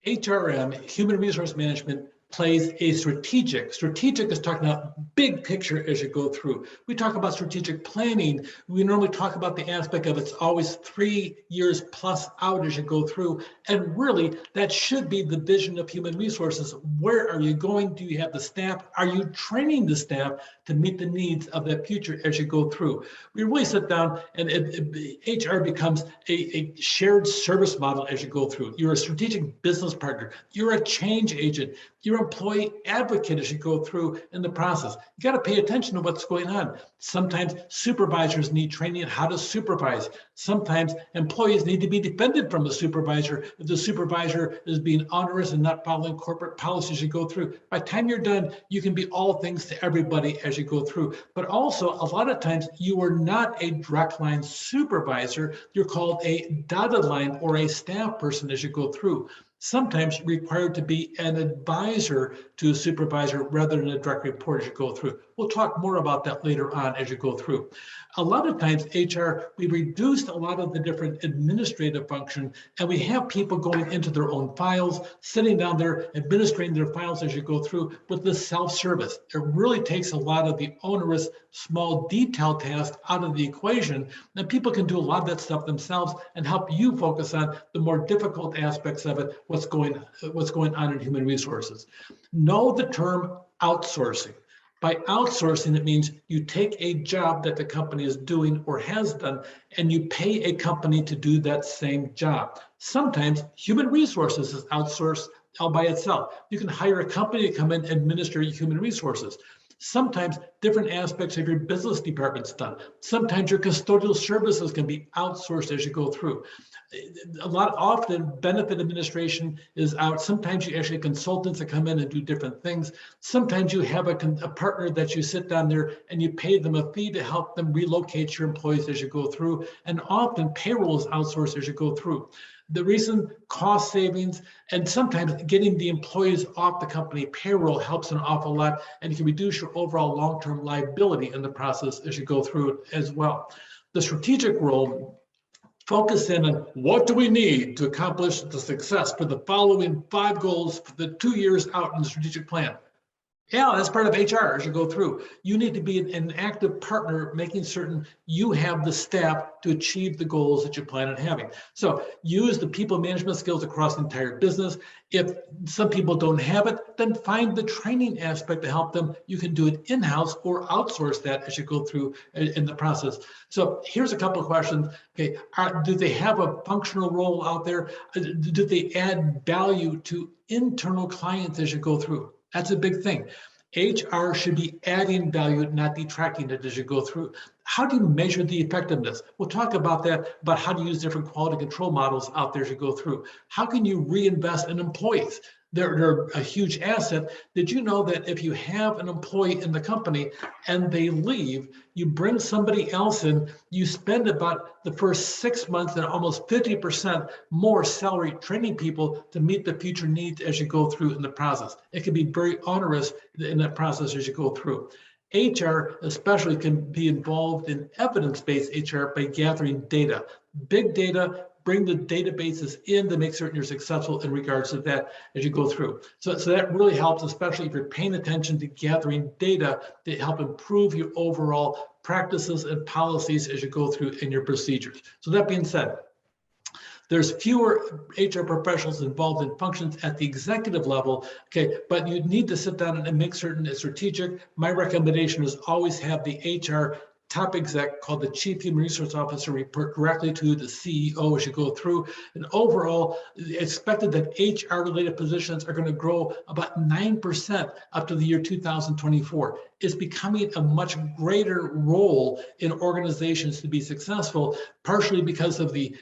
HRM, human resource management, plays a strategic is talking about big picture as you go through. We talk about strategic planning. We normally talk about the aspect of it's always 3 years plus out as you go through. And really, that should be the vision of human resources. Where are you going? Do you have the staff? Are you training the staff to meet the needs of that future as you go through? We really sit down and HR becomes a shared service model as you go through. You're a strategic business partner. You're a change agent. You're an employee advocate as you go through in the process. You got to pay attention to what's going on. Sometimes supervisors need training on how to supervise. Sometimes employees need to be defended from the supervisor if the supervisor is being onerous and not following corporate policies as you go through. By the time you're done, you can be all things to everybody as you go through. But also, a lot of times, you are not a direct line supervisor. You're called a dotted line or a staff person as you go through. Sometimes required to be an advisor to a supervisor rather than a direct report as you go through. We'll talk more about that later on as you go through. A lot of times HR, we reduced a lot of the different administrative function and we have people going into their own files, sitting down there, administrating their files as you go through with the self-service. It really takes a lot of the onerous, small detail tasks out of the equation, and people can do a lot of that stuff themselves and help you focus on the more difficult aspects of it, what's going on in human resources. Know the term outsourcing. By outsourcing, it means you take a job that the company is doing or has done, and you pay a company to do that same job. Sometimes human resources is outsourced all by itself. You can hire a company to come in and administer your human resources. Sometimes different aspects of your business department's done. Sometimes your custodial services can be outsourced as you go through. Often benefit administration is out. Sometimes you actually have consultants that come in and do different things. Sometimes you have a partner that you sit down there and you pay them a fee to help them relocate your employees as you go through. And often payroll is outsourced as you go through. The reason cost savings and sometimes getting the employees off the company payroll helps an awful lot, and you can reduce your overall long-term liability in the process as you go through it as well. The strategic role focus in on what do we need to accomplish the success for the following 5 goals for the 2 years out in the strategic plan. Yeah, that's part of HR as you go through. You need to be an active partner, making certain you have the staff to achieve the goals that you plan on having. So use the people management skills across the entire business. If some people don't have it, then find the training aspect to help them. You can do it in-house or outsource that as you go through in the process. So here's a couple of questions. Okay, do they have a functional role out there? Do they add value to internal clients as you go through? That's a big thing. HR should be adding value, not detracting it as you go through. How do you measure the effectiveness? We'll talk about that, about how to use different quality control models out there as you go through. How can you reinvest in employees? They're a huge asset. Did you know that if you have an employee in the company and they leave, you bring somebody else in, you spend about the first 6 months and almost 50% more salary training people to meet the future needs as you go through in the process. It can be very onerous in that process as you go through. HR especially can be involved in evidence-based HR by gathering data, big data. Bring the databases in to make certain you're successful in regards to that as you go through. So that really helps, especially if you're paying attention to gathering data to help improve your overall practices and policies as you go through in your procedures. So that being said, there's fewer HR professionals involved in functions at the executive level, okay, but you need to sit down and make certain it's strategic. My recommendation is always have the HR top exec called the Chief Human Resource Officer report directly to the CEO as you go through. And overall, expected that HR-related positions are going to grow about 9% up to the year 2024. It's becoming a much greater role in organizations to be successful, partially because of the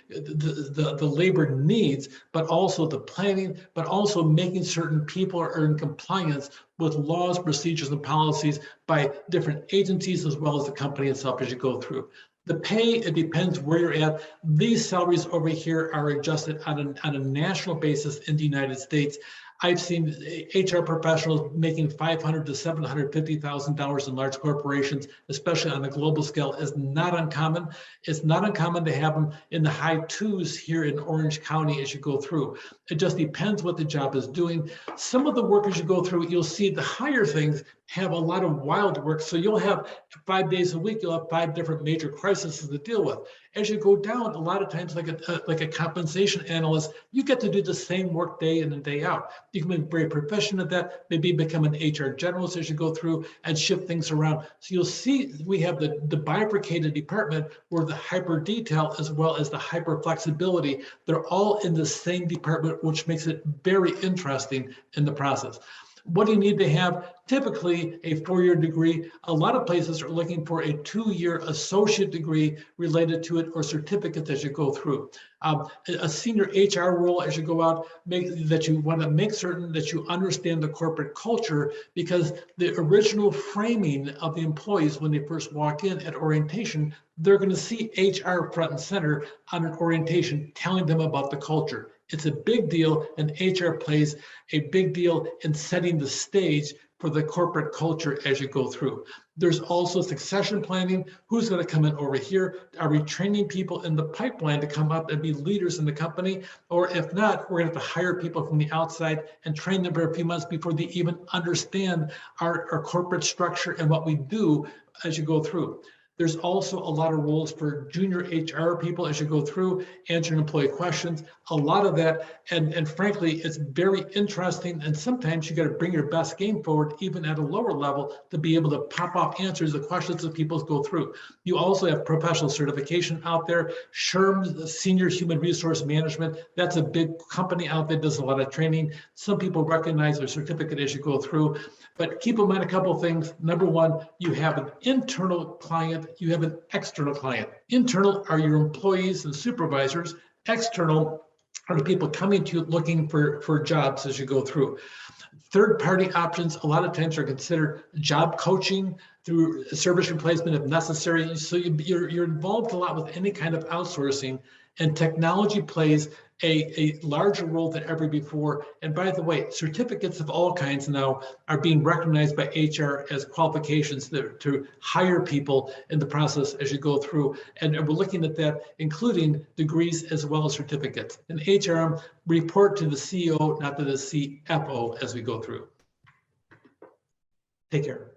labor needs, but also the planning, but also making certain people are in compliance with laws, procedures, and policies by different agencies as well as the company itself as you go through. The pay, it depends where you're at. These salaries over here are adjusted on a national basis in the United States. I've seen HR professionals making $500,000 to $750,000 in large corporations, especially on a global scale, is not uncommon. It's not uncommon to have them in the high twos here in Orange County as you go through. It just depends what the job is doing. Some of the work as you go through, you'll see the higher things have a lot of wild work. So you'll have 5 days a week, you'll have 5 different major crises to deal with. As you go down, a lot of times, like a compensation analyst, you get to do the same work day in and day out. You can be very proficient at that, maybe become an HR generalist as you go through and shift things around. So you'll see we have the bifurcated department where the hyper detail as well as the hyper flexibility, they're all in the same department, which makes it very interesting in the process. What do you need to have? Typically a 4-year degree. A lot of places are looking for a 2-year associate degree related to it or certificates as you go through. A senior HR role as you go out, that you want to make certain that you understand the corporate culture, because the original framing of the employees when they first walk in at orientation, they're going to see HR front and center on an orientation telling them about the culture. It's a big deal, and HR plays a big deal in setting the stage for the corporate culture as you go through. There's also succession planning. Who's going to come in over here? Are we training people in the pipeline to come up and be leaders in the company? Or if not, we're going to have to hire people from the outside and train them for a few months before they even understand our corporate structure and what we do as you go through. There's also a lot of roles for junior HR people as you go through, answering employee questions, a lot of that. And frankly, it's very interesting. And sometimes you got to bring your best game forward, even at a lower level, to be able to pop off answers to questions that people go through. You also have professional certification out there. SHRM, Senior Human Resource Management, that's a big company out there, does a lot of training. Some people recognize their certificate as you go through. But keep in mind a couple of things. Number one, you have an internal client, you have an external client. Internal are your employees and supervisors. External are the people coming to you looking for jobs as you go through. Third-party options a lot of times are considered job coaching through service replacement if necessary. So you're involved a lot with any kind of outsourcing, and technology plays a larger role than ever before. And by the way, certificates of all kinds now are being recognized by HR as qualifications to hire people in the process as you go through. And we're looking at that, including degrees as well as certificates. And HRM report to the CEO, not to the CFO as we go through. Take care.